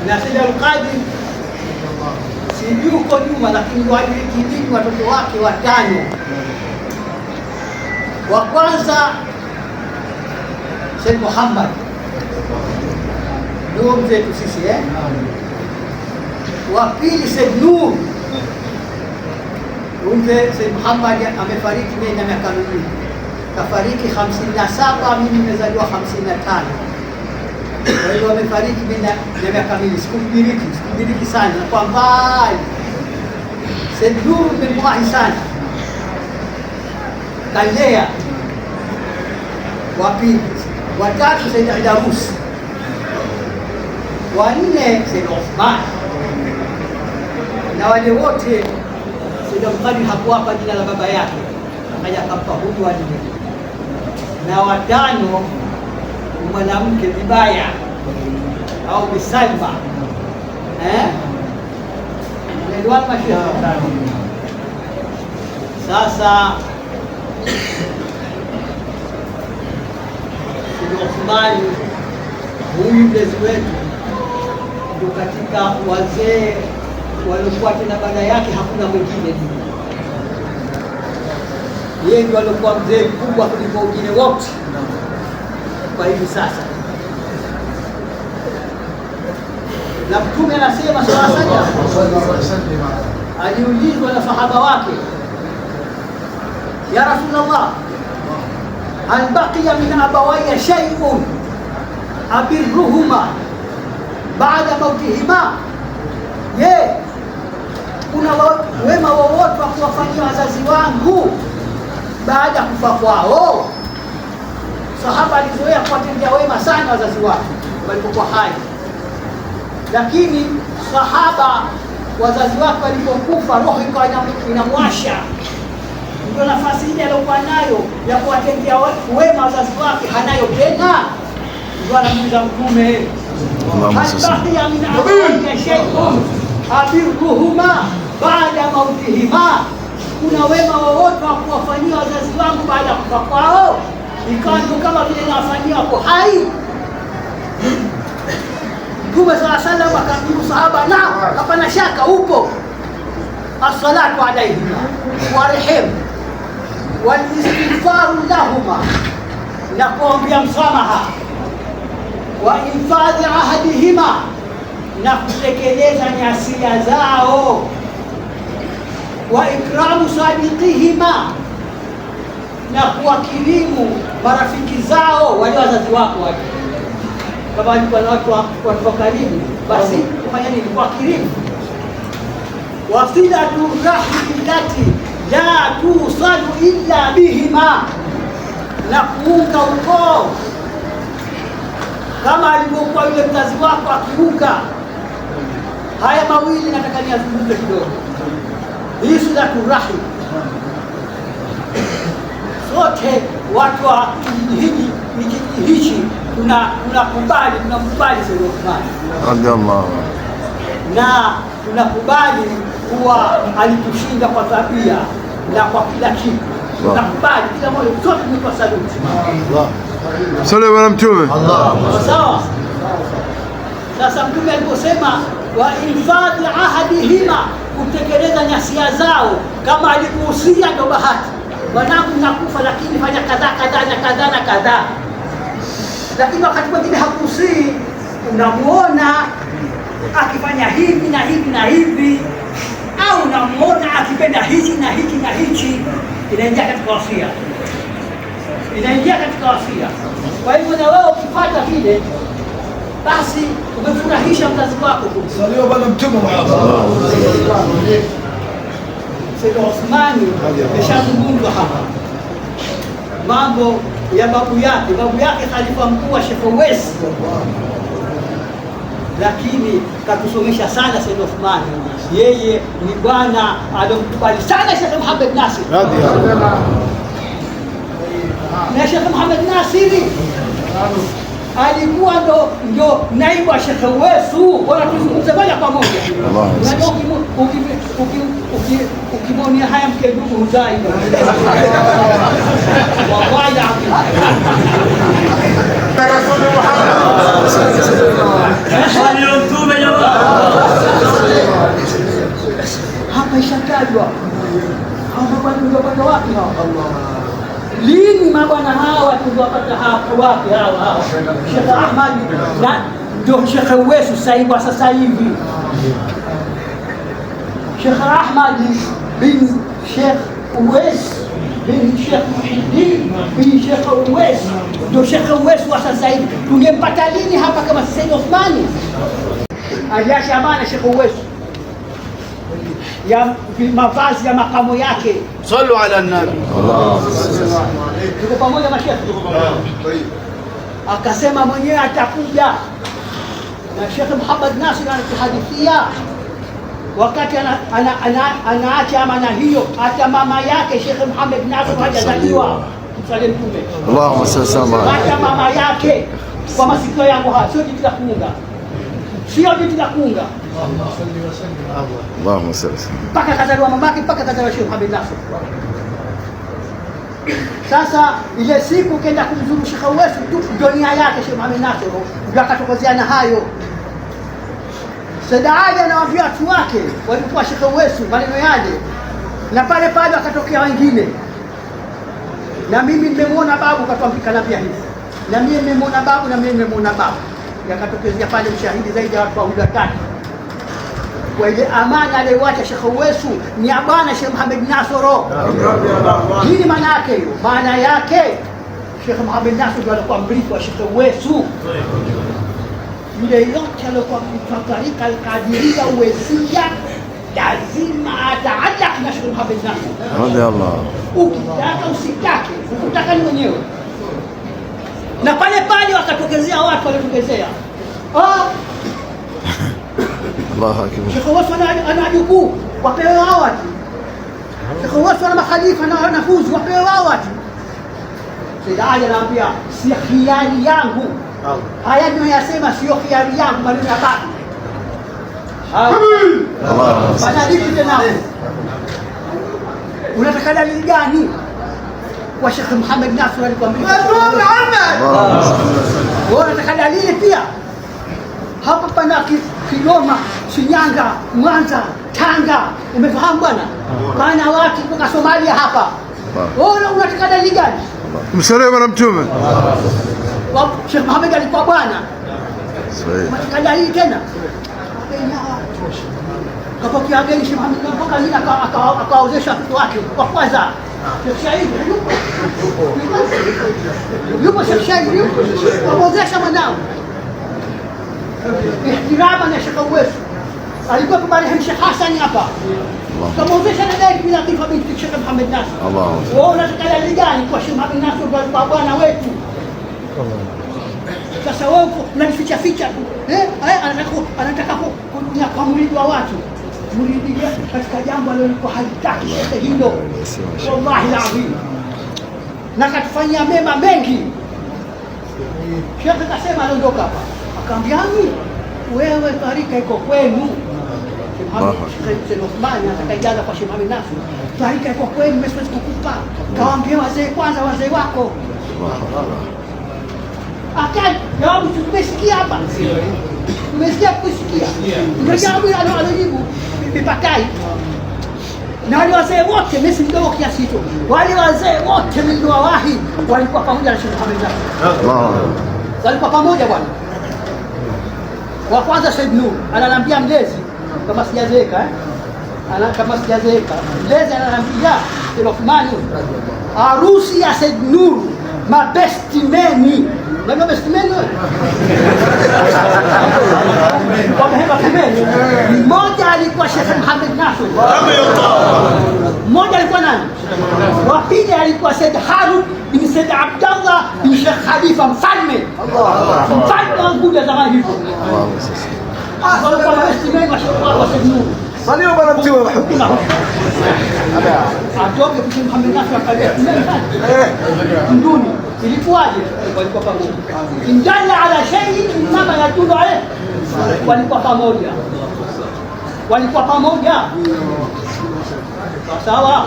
na Sayyid Al-Qadir sijui uko nyuma, lakini waliikidini watoto wake watano. Wa kwanza Sayyid Muhammad ndio mzetu sisi Wa pili Sayyid Nur, mzee Sayyid Muhammad amefariki na miaka miwili, kafariki 57, mimi nimezaliwa 55. Kwa hiyo amefariki na miaka miwili, sikudiriki sana kwa mbali. Sayyid Nur nimemwahi sana, kalea. Wa pili, wa tatu Sayyid Aidarus, wa nne Sayyid Uthman, na wale wote Sayyid Al-Qadir hakuwapa jina la baba yake, akaja akampa huyu wa nne, na watano mwanamke Bibaya au Bisalma sasa Sayyid Uthman huyu mlezi wetu ndio katika wazee waliokuwa tena baada yake hakuna mwingine. Yeye ndio alikuwa mzee mkubwa kuliko wengine wote kwa hivi sasa. Na Mtume anasema sallallahu alaihi wasallam, aliulizwa na sahaba wake, ya Rasulullah, hal baqiya min abawayya shay'un abirruhuma baada mautihima? Je, kuna wema wowote wa kuwafanyia wazazi wangu baada ya kufa kwao? Sahaba alizoea kuwatendea wema sana wazazi wake walipokuwa hai, lakini sahaba wazazi wake walipokufa roho ikawa inamwasha. Ndio nafasi ile aliyokuwa nayo ya kuwatendea wema wazazi wake hanayo tena. Ndio anamuuliza Mtume, hal min abawayya shay'un abirruhuma baada mautihima, kuna wema wowote wa kuwafanyia wazazi wangu baada ya kufa kwao? Ikawa ndio kama vile nawafanyia wako hai. Mtume sallallahu alaihi wasallam akamjibu sahaba, na hapana shaka upo. As-salatu alayhima wa rehemu wal istighfaru lahuma, na kuombea msamaha, wa infadhi ahadihima, na kutekeleza nyasia zao, wa ikramu sadiqihima, na kuwakirimu marafiki zao wale wazazi wako wale. Kama walikuwa na watu wa karibu, basi kufanya nini? Kuwakirimu. Wasilatu rahimi allati la tusalu illa bihima, na kuunga ukoo kama alivyokuwa yule mzazi wako akiunga. Haya mawili nataka niyazungumze kidogo. Hii silatu rahim, sote watu wa kijiji hichi tunakubali Sayyid Uthman radhiallahu, na tunakubali kuwa alitushinda kwa tabia na kwa kila kitu. Tunakubali kila moja, sote tunakuwa saluti. Sallallahu bwana Mtume. Sawa. Sasa Mtume aliposema wa infadhi ahadihima, kutekeleza nyasia zao, kama alikuhusia ndio bahati, mwanangu nakufa, lakini fanya kadhaa kadhaa na kadhaa na kadhaa. Lakini wakati mwingine hakuhusii, unamuona akifanya hivi na hivi na hivi, au unamuona akipenda hichi na hichi na hichi, inaingia katika wasia, Kwa hivyo na wewe ukipata vile, basi umefurahisha mzazi wako. Sallallahu bwana Mtume Muhammad. Sayyid Uthman ameshazungumzwa hapa mambo ya babu yake khalifa mkuu wa Sheikh Uwais, lakini katusomesha sana Sayyid Uthman. Yeye ni bwana alomkubali sana Sheikh Muhammad Nasir na Sheikh Muhammad Nasiri alikuwa ndo naibu wa Sheikh Uwais. Bora tuzungumze moja kwa moja. Ukimonia haya mke ndugu huzai. Wallahi Rasul Muhammad. bwana hawa tuliwapata hapo wapi hawa Sheikh Ahmad na ndio Sheikh Uwais saiba sasa hivi. Sheikh Ahmad bin Sheikh Uwais bin Sheikh Muhyiddin bin Sheikh Uwais ndio Sheikh Uwais wa sasa hivi. Tungempata lini hapa kama Said Othmani? Aliacha amana Sheikh Uwais ya mavazi ya makamu yake. Sallu ala nabi. Tuko pamoja na Sheikh. Akasema mwenyewe atakuja na Sheikh Muhammad Nasir anatuhadithia wakati anaacha amana hiyo, hata mama yake Sheikh Muhammad Nasir hajazaliwa. Msalie Mtume. Allahumma salli. Hata mama yake kwa masikio yangu haya sio jitu la kuunga. Sio jitu la kuunga. Allahumma salli. Mpaka kazaliwa mamake, mpaka kazaliwa Sheikh Muhammad Nasir. Sasa ile siku kenda kumzuru Sheikh Uwais tu ndio nia yake Sheikh Muhammad Nasir ndio akatokozea na hayo. Said Ali anawaambia watu wake walikuwa Sheikh Uwais maneno yale, na pale pale akatokea wengine, na mimi nimemwona babu katwambika na pia hivi, na mimi nimemwona babu, na mimi nimemwona babu, yakatokezea pale mshahidi zaidi ya watu wawili watatu kwa ile amana aliyoacha Sheikh Uwais ni ya bwana Sheikh Muhammad Nasir. Hii maana yake hiyo, maana yake Sheikh Muhammad Nasir ndio alikuwa mrithi wa Sheikh Uwais. Yule yote alikuwa kwa tarika al-Qadiriyya Uwaisiyya lazima ataallaq na Sheikh Muhammad Nasir. Radiyallahu. Ukitaka usitake, ukitaka ni mwenyewe. Na pale pale wakatokezea watu walitokezea. Allahu akbar. Sheikh Uwais ana jukuu wapewe hao watu. Sheikh Uwais ana makhalifa na wanafunzi wapewe hao watu. Said Ali anaambia si khiari yangu. Haya ndio yasema sio khiari yangu, bali ni babu. Allah. Badaliki tena. Unataka dalili gani? Kwa Sheikh Muhammad Nasir alikwambia. Wewe unataka dalili pia? Hapa pana Kigoma, Shinyanga, Mwanza, Tanga, umefahamu bwana? Pana watu kutoka Somalia hapa. Wewe unataka dalili gani? Msalie bwana Mtume. Sheikh Muhammad alikuwa bwana. Sahihi. Unataka dalili tena? Kapokea gani Sheikh Muhammad mpaka nini akaozesha watoto wake wa kwanza. Sheikh Said yupo Sheikh Said yupo akaozesha mwanao. Ihtirama na Sheikh Uwais alikuwa kwa marehemu Sheikh Hassan hapa, kamwozesha na dai bila kifa binti Sheikh Muhammad Nasir. Wao unataka dalili gani kwa Sheikh Muhammad Nasir kwa bwana wetu? Sasa wewe unanificha ficha tu anataka kunia kwa muridi wa watu, muridi katika jambo alilokuwa halitaki Sheikh hilo, wallahi alazim, na katufanyia mema mengi. Sheikh akasema aliondoka hapa akamwambiani wewe tarika iko kwenu. Sheikh Othmani atakajaza kwa Sheikh Muhammad Nasir, tarika iko kwenu, mimi siwezi kukupa. Kawaambia wazee kwanza, wazee wako. Akaja jawabu tumesikia hapa, tumesikia kusikia, ndio jawabu alijibu Bipakai. Na wale wazee wote, mimi si mdogo kiasi hicho, wale wazee wote niliowahi walikuwa pamoja na Sheikh Muhammad Nasir. Walikuwa pamoja bwana. Wa kwanza Said Nur ananiambia mlezi kama sijazeeka kama sijazeeka, mlezi ananiambia Said Othmani harusi ya Said Nur mabestimeni. Unajua bestimeni wewe? Wameheba pembeni. Mmoja alikuwa Sheikh Muhammad Nasir. Mmoja alikuwa nani? Wa pili alikuwa Said Harun bin Said Abdallah bin Sheikh Khalifa mfalme. Mfalme wa Unguja zamani hivyo. Walikuwa bestimeni wa Said Nur. Salio bwana Mtume Muhammad. Atoke kwa Sheikh Muhammad Nasir akalia. Nduni ilikuwaje? Walikuwa pamoja. Indalla ala shay'in mama yadullu alayhi. Walikuwa pamoja. Walikuwa pamoja. Sawa?